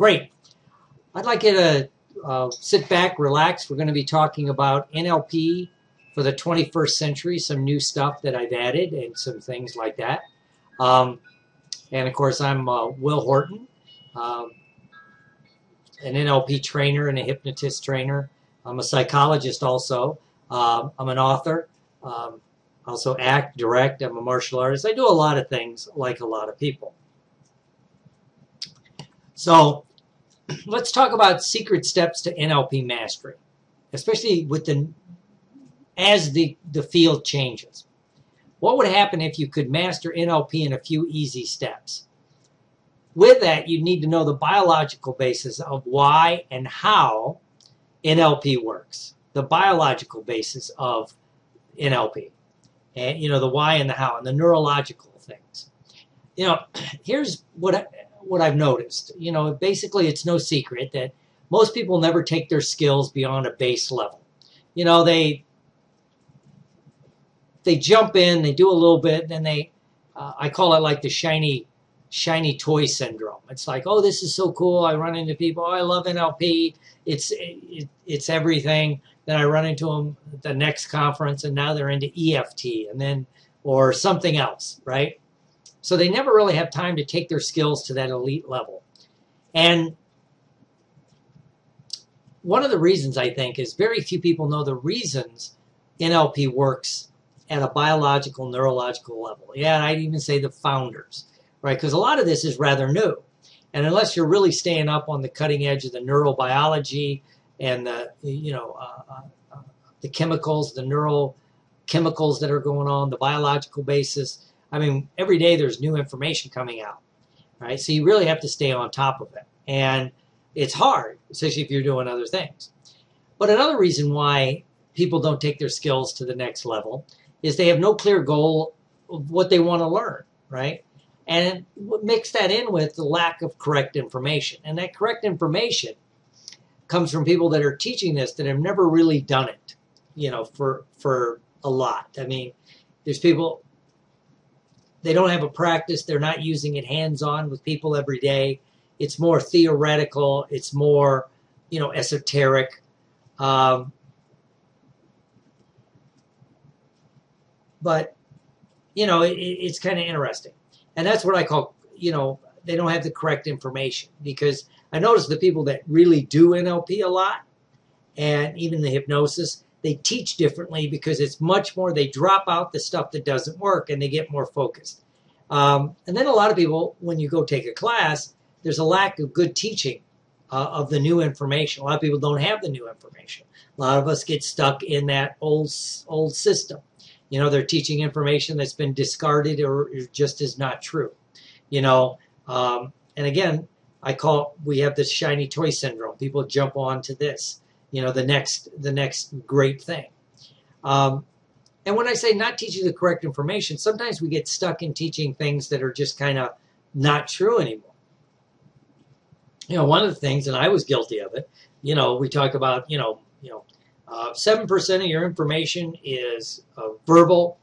Great. I'd like you to sit back, relax. We're going to be talking about NLP for the 21st century, some new stuff that I've added and some things like that. And of course, I'm Will Horton, an NLP trainer and a hypnotist trainer. I'm a psychologist also. I'm an author. Also act, direct. I'm a martial artist. I do a lot of things like a lot of people. So let's talk about secret steps to NLP mastery, especially with as the field changes. What would happen if you could master NLP in a few easy steps? With that, you need to know the biological basis of why and how NLP works. The biological basis of NLP. And, the why and the how, and the neurological things. Here's what I've noticed. Basically, it's no secret that most people never take their skills beyond a base level. They jump in, they do a little bit, then I call it like the shiny toy syndrome. It's like, oh, this is so cool. I run into people. Oh, I love NLP. It's everything. Then I run into them at the next conference, and now they're into EFT, or something else, right? So they never really have time to take their skills to that elite level. And one of the reasons, I think, is very few people know the reasons NLP works at a biological, neurological level. Yeah, I'd even say the founders, right? Because a lot of this is rather new. And unless you're really staying up on the cutting edge of the neurobiology and the chemicals, the neurochemicals that are going on, the biological basis, every day there's new information coming out, right? So you really have to stay on top of it. And it's hard, especially if you're doing other things. But another reason why people don't take their skills to the next level is they have no clear goal of what they want to learn, right? And mix that in with the lack of correct information. And that correct information comes from people that are teaching this that have never really done it, for a lot. There's people, they don't have a practice. They're not using it hands-on with people every day. It's more theoretical. It's more, esoteric. But, it's kind of interesting. And that's what I call, they don't have the correct information. Because I notice the people that really do NLP a lot, and even the hypnosis, they teach differently because it's much more, they drop out the stuff that doesn't work and they get more focused. And then a lot of people, when you go take a class, there's a lack of good teaching of the new information. A lot of people don't have the new information. A lot of us get stuck in that old system. They're teaching information that's been discarded or just is not true. And again, we have this shiny toy syndrome. People jump onto this, the next great thing. And when I say not teaching the correct information, sometimes we get stuck in teaching things that are just kind of not true anymore. One of the things, and I was guilty of it, we talk about, 7% of your information is verbal.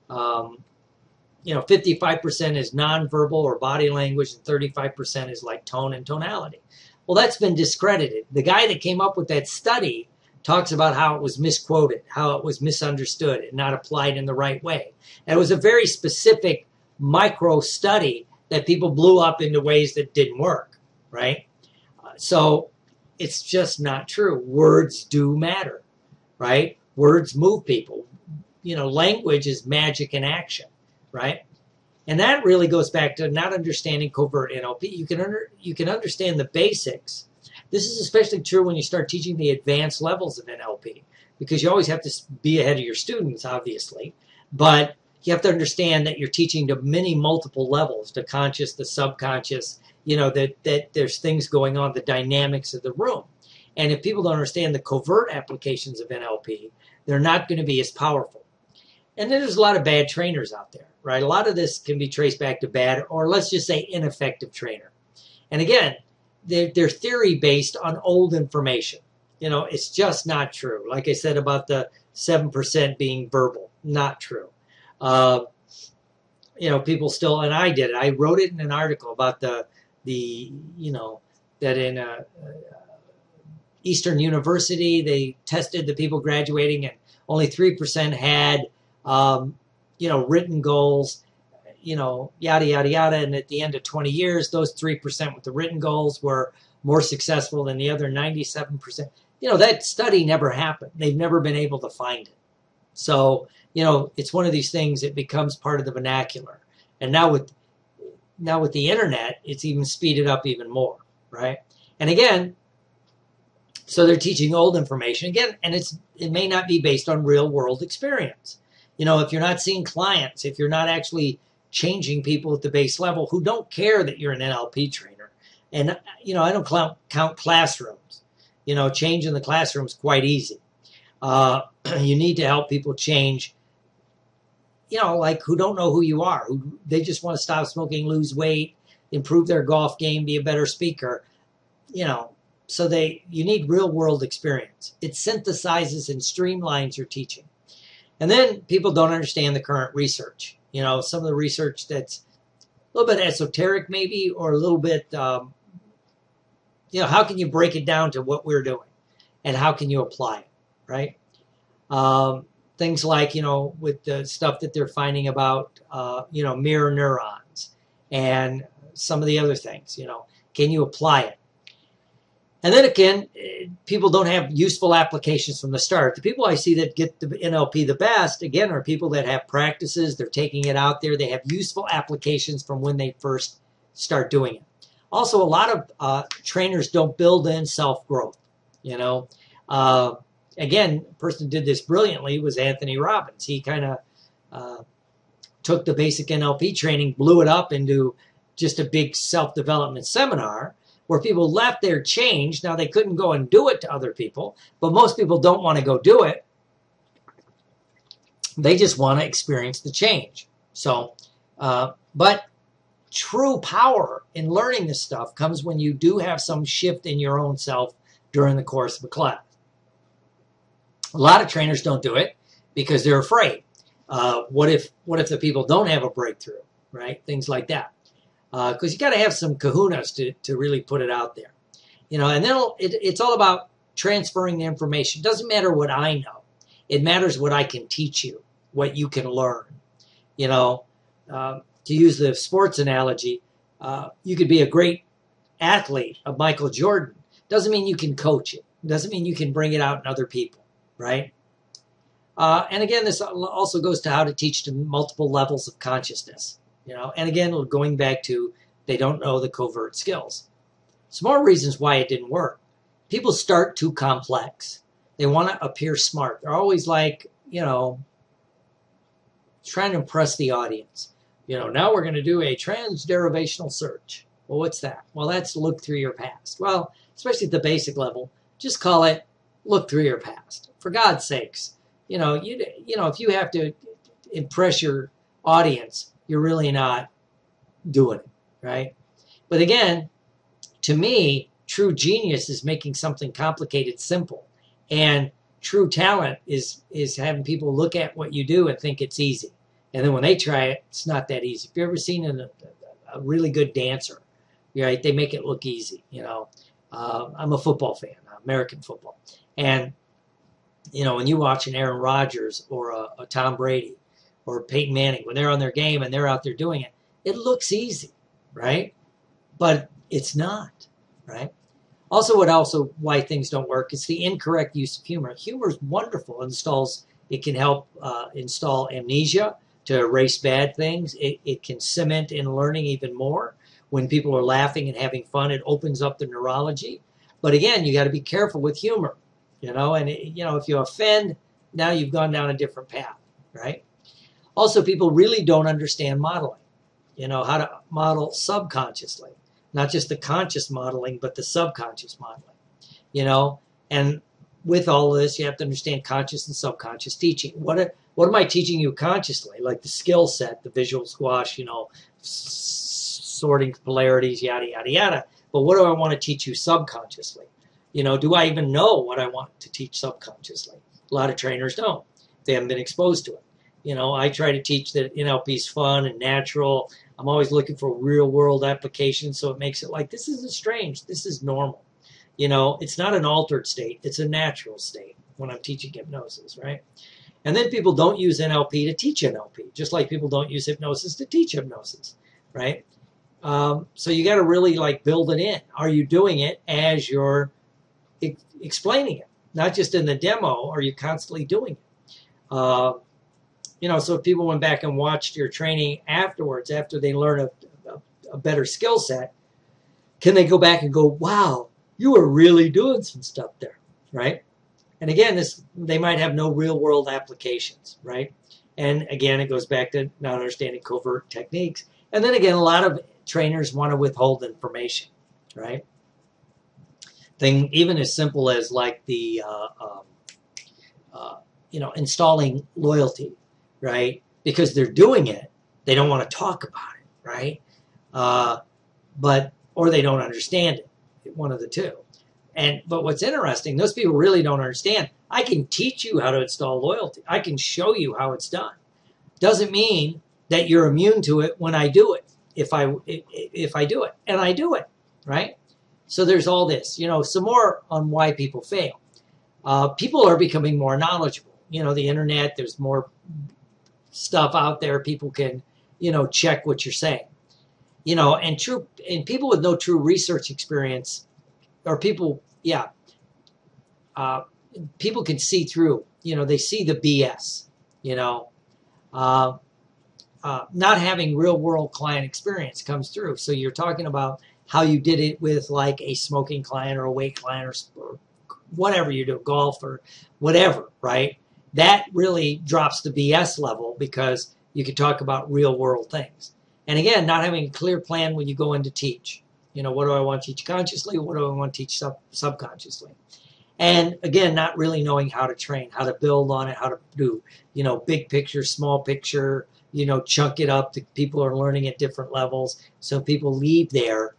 55% is nonverbal or body language, and 35% is like tone and tonality. Well, that's been discredited. The guy that came up with that study talks about how it was misquoted, how it was misunderstood and not applied in the right way. And it was a very specific micro study that people blew up into ways that didn't work, right? So it's just not true. Words do matter, right? Words move people. Language is magic in action, right? And that really goes back to not understanding covert NLP. You can understand the basics. This is especially true when you start teaching the advanced levels of NLP, because you always have to be ahead of your students, obviously. But you have to understand that you're teaching to multiple levels, the conscious, the subconscious, that there's things going on, the dynamics of the room. And if people don't understand the covert applications of NLP, they're not going to be as powerful. And then there's a lot of bad trainers out there, right? A lot of this can be traced back to bad, or let's just say ineffective trainer. And again, they're theory based on old information. It's just not true. Like I said about the 7% being verbal, not true. People still, and I did it. I wrote it in an article about the that in Eastern University, they tested the people graduating, and only 3% had, written goals, yada, yada, yada. And at the end of 20 years, those 3% with the written goals were more successful than the other 97%. That study never happened. They've never been able to find it. So, it's one of these things that becomes part of the vernacular. And now with the internet, it's even speeded up even more, right? And again, so they're teaching old information again, and it may not be based on real world experience. If you're not seeing clients, if you're not actually changing people at the base level who don't care that you're an NLP trainer, and I don't count classrooms. Change in the classroom is quite easy. You need to help people change. Like who don't know who you are, who they just want to stop smoking, lose weight, improve their golf game, be a better speaker. So you need real world experience. It synthesizes and streamlines your teaching. And then people don't understand the current research. Some of the research that's a little bit esoteric maybe, or a little bit, how can you break it down to what we're doing and how can you apply it, right? Things like, with the stuff that they're finding about, mirror neurons and some of the other things, can you apply it? And then again, people don't have useful applications from the start. The people I see that get the NLP the best, again, are people that have practices. They're taking it out there. They have useful applications from when they first start doing it. Also, a lot of trainers don't build in self-growth. Again, the person who did this brilliantly was Anthony Robbins. He kind of took the basic NLP training, blew it up into just a big self-development seminar, where people left there changed. Now, they couldn't go and do it to other people, but most people don't want to go do it. They just want to experience the change. So, but true power in learning this stuff comes when you do have some shift in your own self during the course of a class. A lot of trainers don't do it because they're afraid. What if the people don't have a breakthrough, right? Things like that. Because you got to have some kahunas to really put it out there, and then it's all about transferring the information. It doesn't matter what I know. It matters what I can teach you, what you can learn. To use the sports analogy, you could be a great athlete of Michael Jordan. Doesn't mean you can coach it. Doesn't mean you can bring it out in other people, right? And again, this also goes to how to teach to multiple levels of consciousness. And again, going back to they don't know the covert skills. Some more reasons why it didn't work. People start too complex. They want to appear smart. They're always like, trying to impress the audience. Now we're going to do a transderivational search. Well, what's that? Well, that's look through your past. Well, especially at the basic level, just call it look through your past. For God's sakes, if you have to impress your audience, you're really not doing it, right? But again, to me, true genius is making something complicated simple. And true talent is having people look at what you do and think it's easy. And then when they try it, it's not that easy. If you've ever seen a really good dancer, right? They make it look easy, I'm a football fan, American football. And, when you watch an Aaron Rodgers or a Tom Brady, or Peyton Manning, when they're on their game and they're out there doing it, it looks easy, right? But it's not, right? Also, why things don't work is the incorrect use of humor. Humor is wonderful. It can help install amnesia to erase bad things. It can cement in learning even more. When people are laughing and having fun, it opens up the neurology. But again, you got to be careful with humor, and if you offend, now you've gone down a different path, right? Also, people really don't understand modeling, how to model subconsciously, not just the conscious modeling, but the subconscious modeling, and with all of this, you have to understand conscious and subconscious teaching. What am I teaching you consciously? Like the skill set, the visual squash, sorting polarities, yada, yada, yada. But what do I want to teach you subconsciously? Do I even know what I want to teach subconsciously? A lot of trainers don't. They haven't been exposed to it. I try to teach that NLP is fun and natural. I'm always looking for real world applications. So it makes it like, this isn't strange. This is normal. You know, it's not an altered state. It's a natural state when I'm teaching hypnosis, right? And then people don't use NLP to teach NLP, just like people don't use hypnosis to teach hypnosis, right? So you got to really like build it in. Are you doing it as you're explaining it? Not just in the demo, are you constantly doing it? You know, so if people went back and watched your training afterwards, after they learn a better skill set, can they go back and go, wow, you were really doing some stuff there, right? And again, they might have no real world applications, right? And again, it goes back to not understanding covert techniques. And then again, a lot of trainers want to withhold information, right? Thing even as simple as like the you know, installing loyalty, right? Because they're doing it, they don't want to talk about it, right? Or they don't understand it, one of the two. But what's interesting, those people really don't understand. I can teach you how to install loyalty. I can show you how it's done. Doesn't mean that you're immune to it when I do it. If I do it, and I do it, right? So there's all this, you know, some more on why people fail. People are becoming more knowledgeable. You know, the internet, there's more stuff out there. People can, you know, check what you're saying. You know, and people with no true research experience, or people, yeah, people can see through, you know, they see the BS, you know, not having real world client experience comes through. So you're talking about how you did it with like a smoking client or a weight client or whatever you do, golf or whatever, right? That really drops the BS level because you can talk about real world things. And again, not having a clear plan when you go in to teach. You know, what do I want to teach consciously? What do I want to teach subconsciously? And again, not really knowing how to train, how to build on it, how to do, you know, big picture, small picture, you know, chunk it up. People are learning at different levels. So people leave there,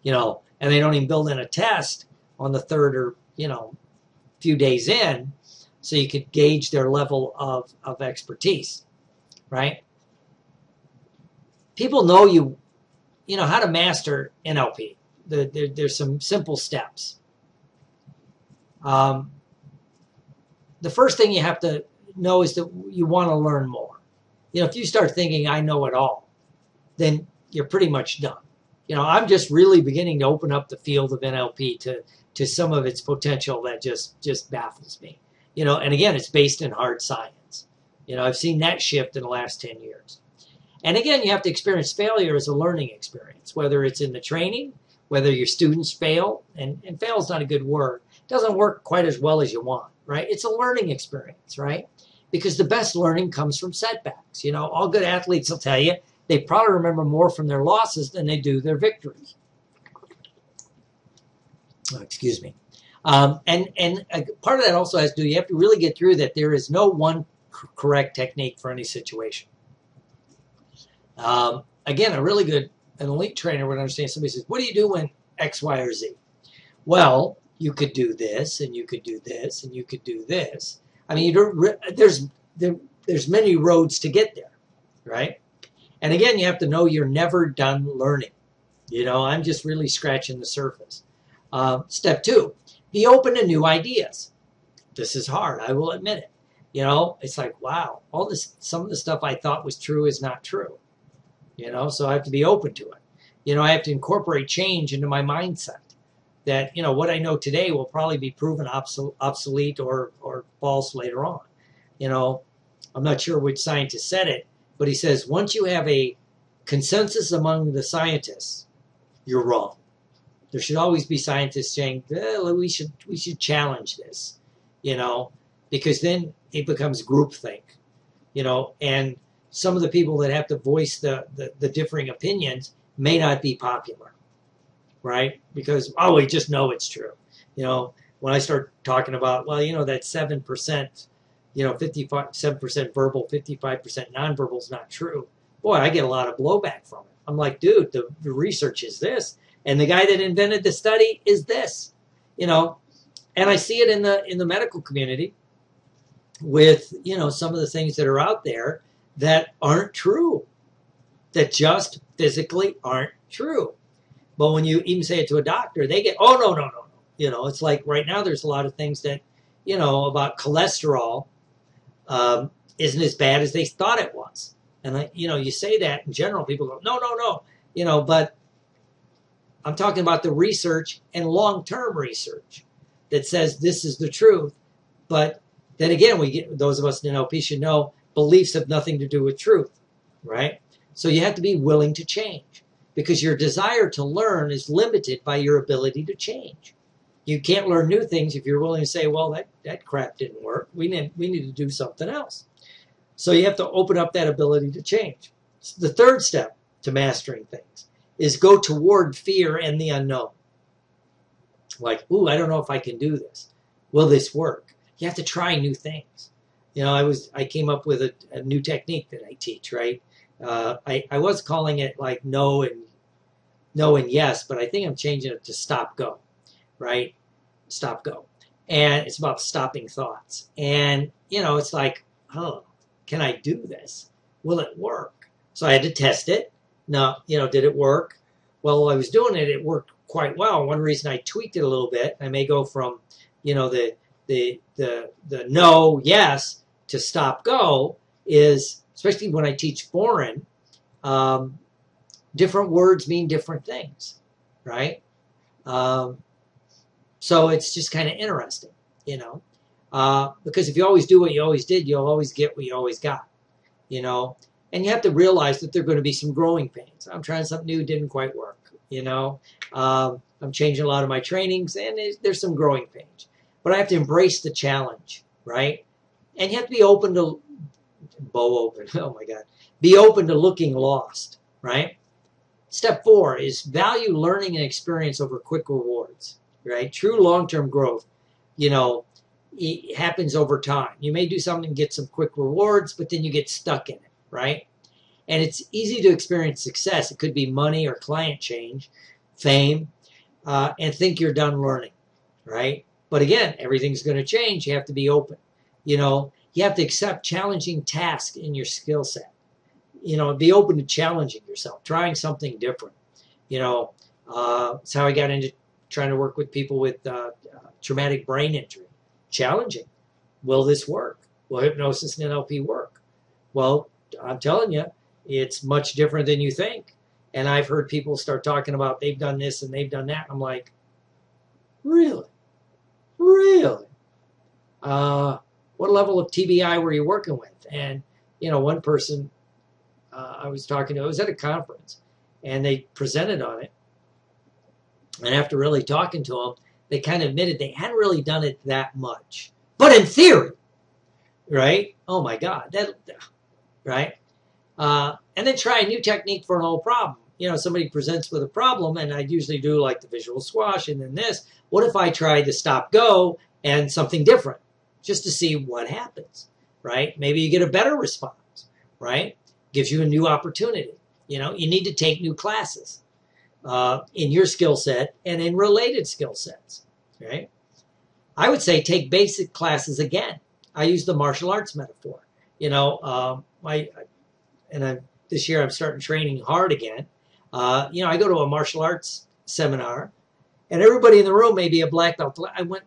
you know, and they don't even build in a test on the third or, you know, few days in, so you could gauge their level of expertise, right? People know you know how to master NLP. There's some simple steps. The first thing you have to know is that you want to learn more. You know, if you start thinking, I know it all, then you're pretty much done. You know, I'm just really beginning to open up the field of NLP to some of its potential that just baffles me. You know, and again, it's based in hard science. You know, I've seen that shift in the last 10 years. And again, you have to experience failure as a learning experience, whether it's in the training, whether your students fail, and fail is not a good word. It doesn't work quite as well as you want, right? It's a learning experience, right? Because the best learning comes from setbacks. You know, all good athletes will tell you they probably remember more from their losses than they do their victories. Oh, excuse me. And part of that also has to do, you have to really get through that there is no one correct technique for any situation. Again, an elite trainer would understand. Somebody says, what do you do when X, Y, or Z? Well, you could do this, and you could do this, and you could do this. I mean, there's many roads to get there, right? And again, you have to know you're never done learning. You know, I'm just really scratching the surface. Step 2, be open to new ideas. This is hard, I will admit it. You know, it's like, wow, some of the stuff I thought was true is not true. You know, so I have to be open to it. You know, I have to incorporate change into my mindset. That, you know, what I know today will probably be proven obsolete or false later on. You know, I'm not sure which scientist said it, but he says, once you have a consensus among the scientists, you're wrong. There should always be scientists saying, we should challenge this, you know, because then it becomes groupthink, you know, and some of the people that have to voice the differing opinions may not be popular, right? Because, oh, we just know it's true. You know, when I start talking about, well, you know, that 7%, you know, 7% verbal, 55% nonverbal is not true. Boy, I get a lot of blowback from it. I'm like, dude, the research is this. And the guy that invented the study is this, you know. And I see it in the medical community with, you know, some of the things that are out there that aren't true, that just physically aren't true. But when you even say it to a doctor, they get, oh, no, no, no, no. You know, it's like right now there's a lot of things that, you know, about cholesterol isn't as bad as they thought it was. And, you know, you say that in general, people go, no, no, no. You know, but I'm talking about the research and long-term research that says this is the truth. But then again, we get, those of us in NLP should know beliefs have nothing to do with truth, right? So you have to be willing to change because your desire to learn is limited by your ability to change. You can't learn new things if you're willing to say, well, that crap didn't work. We need to do something else. So you have to open up that ability to change. The third step to mastering things is go toward fear and the unknown. Like, ooh, I don't know if I can do this. Will this work? You have to try new things. You know, I came up with a new technique that I teach, right? I was calling it like no and yes, but I think I'm changing it to stop, go, right? Stop, go. And it's about stopping thoughts. And, you know, it's like, oh, can I do this? Will it work? So I had to test it. Now, you know, did it work? Well, while I was doing it, it worked quite well. One reason I tweaked it a little bit, I may go from, you know, the no, yes to stop, go is, especially when I teach foreign, different words mean different things, right? So it's just kind of interesting, you know, because if you always do what you always did, you'll always get what you always got, you know, and you have to realize that there are going to be some growing pains. I'm trying something new, didn't quite work, you know. I'm changing a lot of my trainings, and there's some growing pains. But I have to embrace the challenge, right? And you have to be open to, oh my God, be open to looking lost, right? Step 4 is value learning and experience over quick rewards, right? True long-term growth, you know, it happens over time. You may do something and get some quick rewards, but then you get stuck in it, right? And it's easy to experience success. It could be money or client change, fame, and think you're done learning, right? But again, everything's going to change. You have to be open. You know, you have to accept challenging tasks in your skill set. You know, be open to challenging yourself, trying something different. You know, it's how I got into trying to work with people with traumatic brain injury. Challenging. Will this work? Will hypnosis and NLP work? Well, I'm telling you, it's much different than you think. And I've heard people start talking about they've done this and they've done that. I'm like, really? Really? What level of TBI were you working with? And, you know, one person I was talking to, I was at a conference, and they presented on it. And after really talking to them, they kind of admitted they hadn't really done it that much. But in theory, right? Oh, my God. Right? And then try a new technique for an old problem. You know, somebody presents with a problem, and I usually do like the visual squash and then this. What if I tried the stop, go and something different just to see what happens, right? Maybe you get a better response, right? Gives you a new opportunity. You know, you need to take new classes in your skill set and in related skill sets, right? I would say take basic classes again. I use the martial arts metaphor. You know, this year I'm starting training hard again. You know, I go to a martial arts seminar, and everybody in the room may be a black belt. I went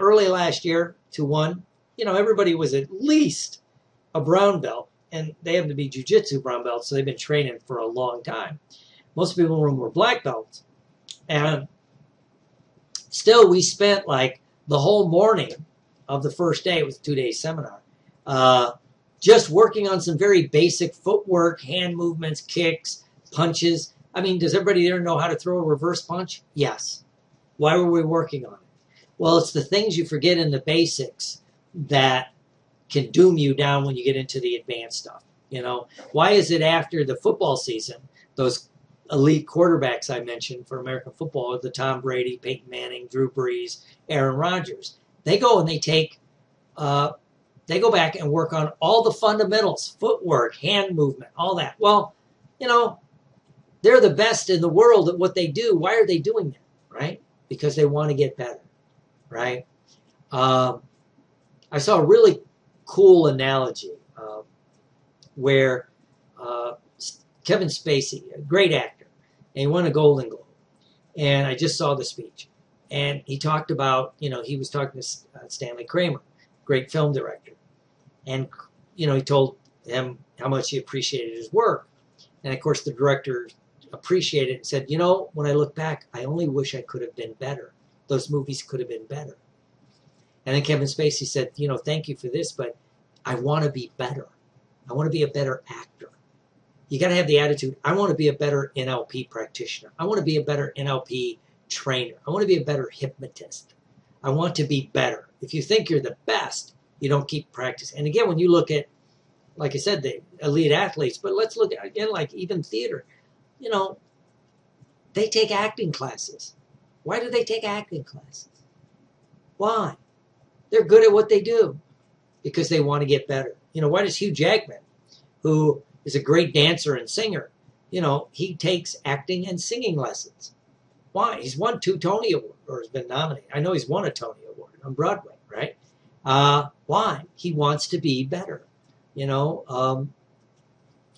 early last year to one. You know, everybody was at least a brown belt, and they happen to be jiu-jitsu brown belts, so they've been training for a long time. Most people in the room were black belts. And still, we spent like the whole morning of the first day, it was a 2-day seminar, just working on some very basic footwork, hand movements, kicks, punches. I mean, does everybody there know how to throw a reverse punch? Yes. Why were we working on it? Well, it's the things you forget in the basics that can doom you down when you get into the advanced stuff. You know, why is it after the football season, those elite quarterbacks I mentioned for American football, the Tom Brady, Peyton Manning, Drew Brees, Aaron Rodgers, they go and they go back and work on all the fundamentals, footwork, hand movement, all that. Well, you know, they're the best in the world at what they do. Why are they doing that, right? Because they want to get better, right? I saw a really cool analogy where Kevin Spacey, a great actor, and he won a Golden Globe. And I just saw the speech. And he talked about, he was talking to Stanley Kramer, great film director. And, he told him how much he appreciated his work. And, of course, the director appreciated it and said, when I look back, I only wish I could have been better. Those movies could have been better. And then Kevin Spacey said, thank you for this, but I want to be better. I want to be a better actor. You got to have the attitude, I want to be a better NLP practitioner. I want to be a better NLP trainer. I want to be a better hypnotist. I want to be better. If you think you're the best, you don't keep practicing. And again, when you look at, like I said, the elite athletes, but let's look at, again, like even theater, they take acting classes. Why do they take acting classes? Why? They're good at what they do because they want to get better. Why does Hugh Jackman, who is a great dancer and singer, he takes acting and singing lessons? Why? He's won 2 Tony Awards, or has been nominated. I know he's won a Tony Award on Broadway, right? Why? He wants to be better.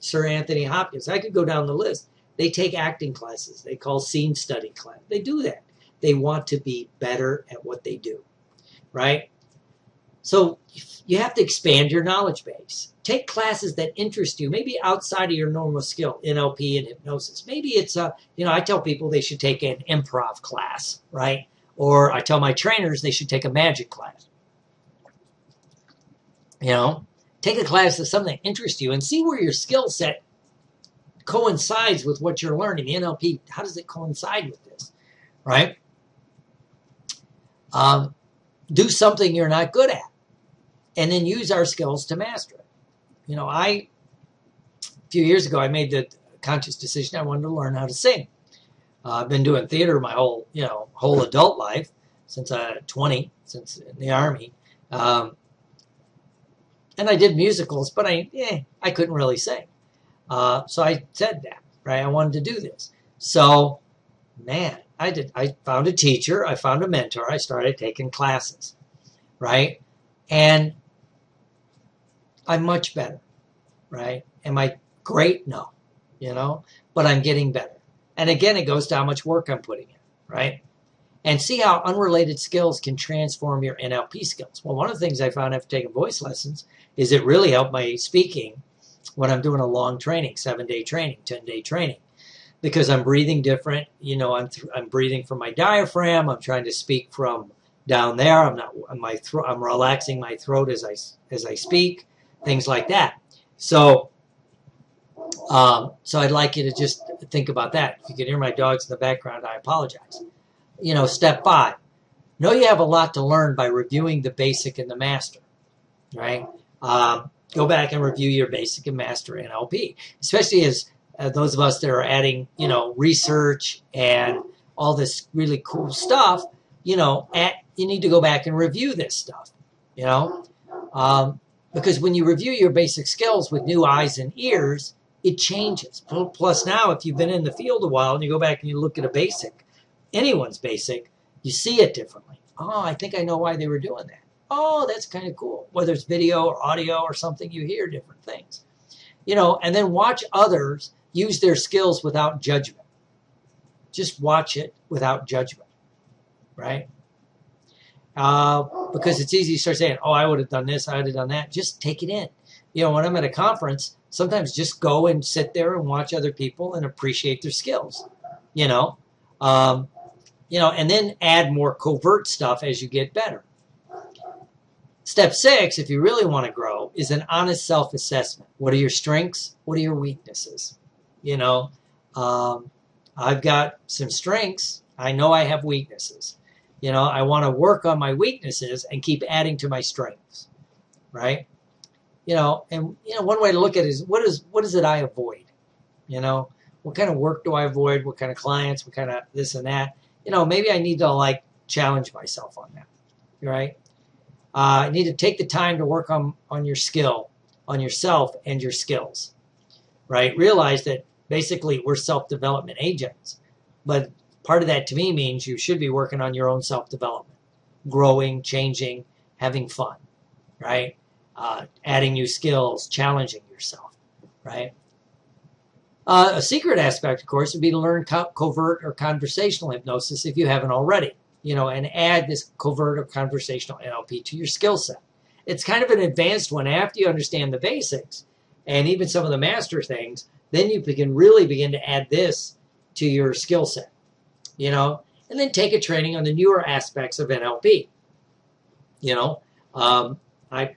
Sir Anthony Hopkins. I could go down the list. They take acting classes. They call scene study class. They do that. They want to be better at what they do, right? So you have to expand your knowledge base. Take classes that interest you, maybe outside of your normal skill, NLP and hypnosis. Maybe it's I tell people they should take an improv class, right? Or I tell my trainers they should take a magic class. Take a class that's something that interests you and see where your skill set coincides with what you're learning. The NLP, how does it coincide with this, right? Do something you're not good at, and then use our skills to master it. A few years ago, I made the conscious decision I wanted to learn how to sing. I've been doing theater my whole adult life, since 20, since in the Army. And I did musicals, but I couldn't really sing. So I said that, right? I wanted to do this. So, man, I found a teacher. I found a mentor. I started taking classes, right? And I'm much better, right? Am I great? No, but I'm getting better. And again, it goes to how much work I'm putting in, right? And see how unrelated skills can transform your NLP skills. Well, one of the things I found after taking voice lessons is it really helped my speaking when I'm doing a long training, 7-day training, 10-day training, because I'm breathing different. I'm breathing from my diaphragm. I'm trying to speak from down there. I'm relaxing my throat as I speak, things like that. So I'd like you to just think about that. If you can hear my dogs in the background, I apologize. Step 5, know you have a lot to learn by reviewing the basic and the master, right? Go back and review your basic and master NLP, especially as those of us that are adding, research and all this really cool stuff, you need to go back and review this stuff, because when you review your basic skills with new eyes and ears, it changes. Plus now, if you've been in the field a while and you go back and you look at a basic, anyone's basic, you see it differently. Oh, I think I know why they were doing that. Oh, that's kind of cool. Whether it's video or audio or something, you hear different things. And then watch others use their skills without judgment. Just watch it without judgment, right? Because it's easy to start saying, oh, I would have done this, I would have done that. Just take it in. When I'm at a conference, sometimes just go and sit there and watch other people and appreciate their skills, and then add more covert stuff as you get better. Step 6, if you really want to grow, is an honest self-assessment. What are your strengths? What are your weaknesses? I've got some strengths. I know I have weaknesses. I want to work on my weaknesses and keep adding to my strengths, right? One way to look at it is what is it I avoid? What kind of work do I avoid? What kind of clients? What kind of this and that? Maybe I need to challenge myself on that, right? You need to take the time to work on your skill, on yourself and your skills, right? Realize that basically we're self-development agents, but part of that to me means you should be working on your own self-development, growing, changing, having fun, right? Adding new skills, challenging yourself, right? A secret aspect, of course, would be to learn covert or conversational hypnosis if you haven't already, and add this covert or conversational NLP to your skill set. It's kind of an advanced one after you understand the basics and even some of the master things. Then you can really begin to add this to your skill set, and then take a training on the newer aspects of NLP. I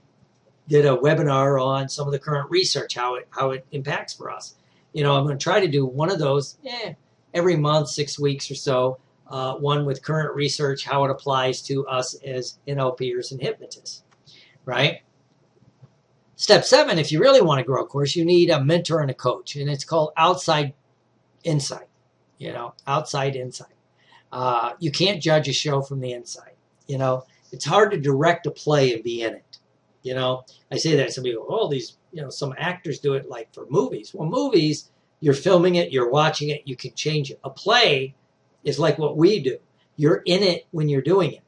did a webinar on some of the current research, how it impacts for us. I'm going to try to do one of those every month, 6 weeks or so, one with current research, how it applies to us as NLPers and hypnotists, right? Step 7, if you really want to grow, of course, you need a mentor and a coach, and it's called outside insight, outside insight. You can't judge a show from the inside, It's hard to direct a play and be in it, I say that, some people, oh, these, some actors do it like for movies. Well, movies, you're filming it, you're watching it, you can change it. A play is like what we do. You're in it when you're doing it,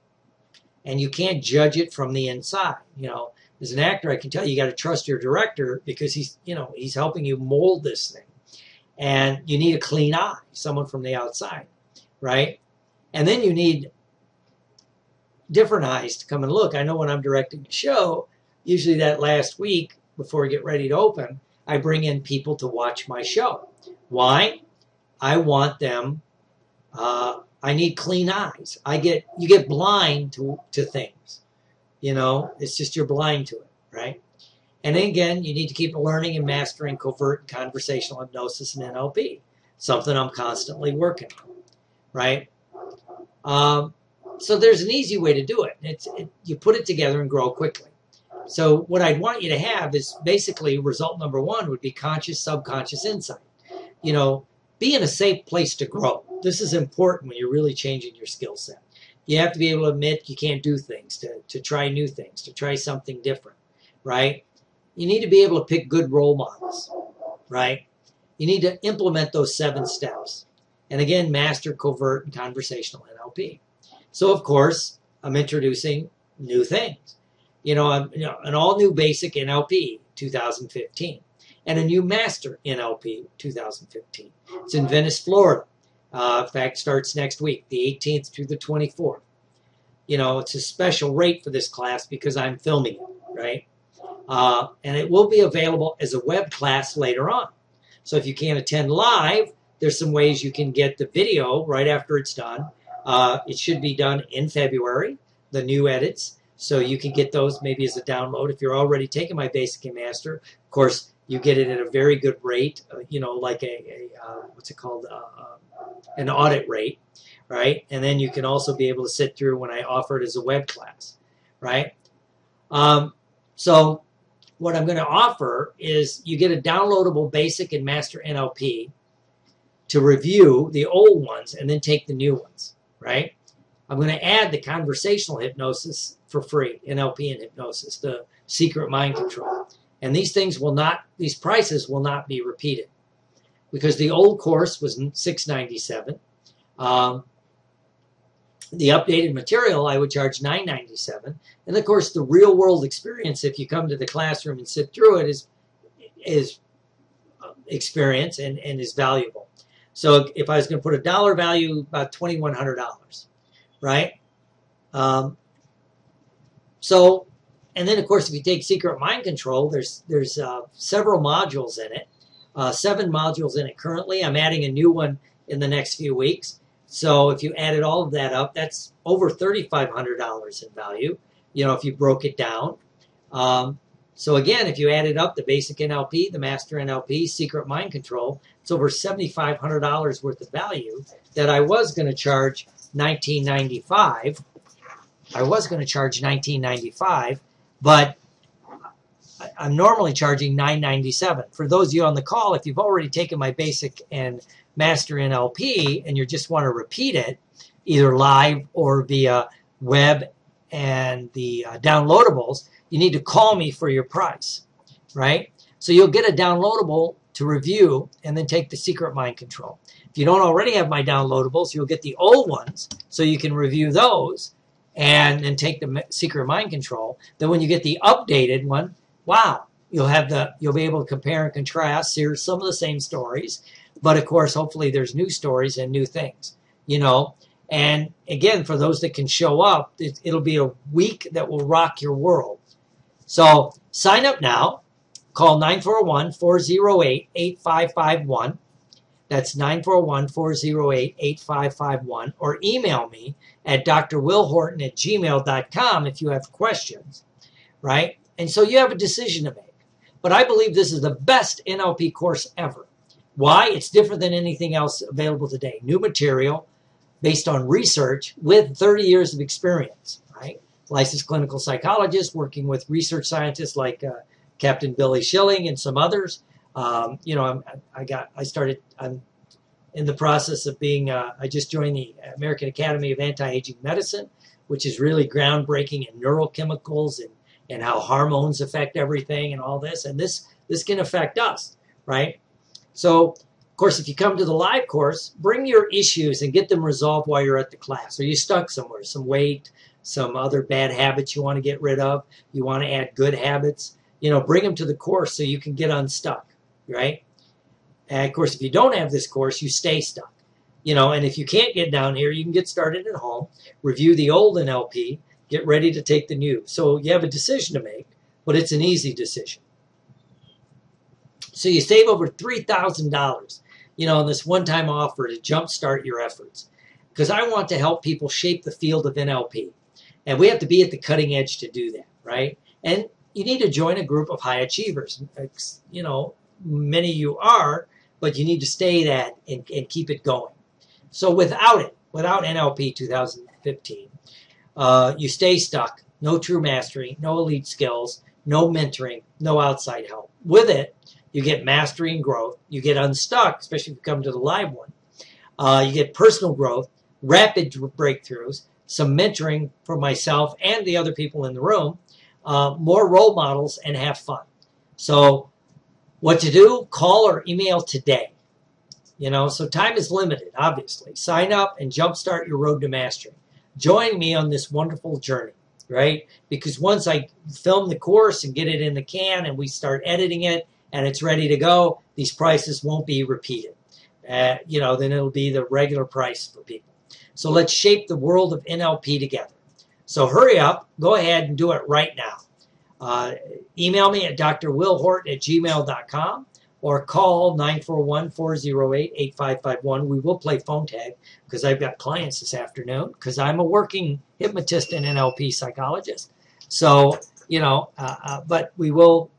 and you can't judge it from the inside. As an actor, I can tell you got to trust your director because he's helping you mold this thing, and you need a clean eye, someone from the outside, right? And then you need different eyes to come and look. I know when I'm directing a show, usually that last week before we get ready to open, I bring in people to watch my show. Why? I want them, I need clean eyes. You get blind to things. It's just you're blind to it, right? And then again, you need to keep learning and mastering covert and conversational hypnosis and NLP, something I'm constantly working on, right? So there's an easy way to do it. You put it together and grow quickly. So what I'd want you to have is basically result number 1 would be conscious, subconscious insight. Be in a safe place to grow. This is important when you're really changing your skill set. You have to be able to admit you can't do things, to try new things, to try something different, right? You need to be able to pick good role models, right? You need to implement those 7 steps. And again, master covert and conversational NLP. So, of course, I'm introducing new things. An all new basic NLP 2015 and a new master NLP 2015. It's in Venice, Florida. In fact, starts next week, the 18th through the 24th. It's a special rate for this class because I'm filming it, right? And it will be available as a web class later on. So if you can't attend live, there's some ways you can get the video right after it's done. It should be done in February, the new edits. So you can get those maybe as a download. If you're already taking my basic and master, of course, you get it at a very good rate, like what's it called, an audit rate, right? And then you can also be able to sit through when I offer it as a web class, right? So what I'm going to offer is you get a downloadable basic and master NLP to review the old ones and then take the new ones, right? I'm going to add the conversational hypnosis for free, NLP and hypnosis, the secret mind control. And these prices will not be repeated because the old course was $697. The updated material I would charge $997. And of course, the real world experience, if you come to the classroom and sit through it, is experience and is valuable. So if I was going to put a dollar value, about $2,100, right? And then of course, if you take Secret Mind Control, there's several modules in it, 7 modules in it currently. I'm adding a new one in the next few weeks. So if you added all of that up, that's over $3,500 in value, if you broke it down. So again, if you added up the basic NLP, the master NLP, Secret Mind Control, it's over $7,500 worth of value that I was going to charge $19.95. But I'm normally charging $9.97. For those of you on the call, if you've already taken my basic and master NLP and you just want to repeat it, either live or via web and the downloadables, you need to call me for your price, right? So you'll get a downloadable to review and then take the Secret Mind Control. If you don't already have my downloadables, you'll get the old ones so you can review those and then take the Secret Mind Control. Then when you get the updated one, wow, you'll be able to compare and contrast. Here's some of the same stories, but of course, hopefully there's new stories and new things, you know. And again, for those that can show up, it'll be a week that will rock your world. So sign up now. Call 941-408-8551. That's 941-408-8551. Or email me at drwillhorton@gmail.com if you have questions, right? And so you have a decision to make. But I believe this is the best NLP course ever. Why? It's different than anything else available today. New material based on research with 30 years of experience, right? Licensed clinical psychologist working with research scientists like Captain Billy Schilling and some others. I'm in the process of being, I just joined the American Academy of Anti-Aging Medicine, which is really groundbreaking in neurochemicals and how hormones affect everything and all this. And this can affect us, right? So, of course, if you come to the live course, bring your issues and get them resolved while you're at the class. Are you stuck somewhere? Some weight, some other bad habits you want to get rid of. You want to add good habits. You know, bring them to the course so you can get unstuck, right? And, of course, if you don't have this course, you stay stuck. You know, and if you can't get down here, you can get started at home, review the old NLP, get ready to take the new. So you have a decision to make, but it's an easy decision. So you save over $3,000, you know, in this one-time offer to jumpstart your efforts. Because I want to help people shape the field of NLP. And we have to be at the cutting edge to do that, right? And you need to join a group of high achievers. You know, many of you are, but you need to stay that and keep it going. So without NLP 2015, you stay stuck, no true mastery, no elite skills, no mentoring, no outside help. With it, you get mastery and growth. You get unstuck, especially if you come to the live one. You get personal growth, rapid breakthroughs, some mentoring from myself and the other people in the room, more role models, and have fun. So what to do? Call or email today. You know, so time is limited, obviously. Sign up and jumpstart your road to mastery. Join me on this wonderful journey, right? Because once I film the course and get it in the can and we start editing it and it's ready to go, these prices won't be repeated. You know, then it'll be the regular price for people. So let's shape the world of NLP together. So hurry up, go ahead and do it right now. Email me at drwillhorton@gmail.com or call 941-408-8551. We will play phone tag because I've got clients this afternoon because I'm a working hypnotist and NLP psychologist. So, you know, but we will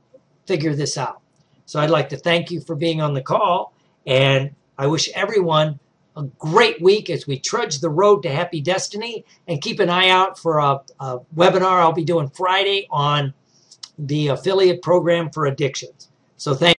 figure this out. So I'd like to thank you for being on the call, and I wish everyone a great week as we trudge the road to happy destiny, and keep an eye out for a webinar I'll be doing Friday on the affiliate program for addictions. So thank you.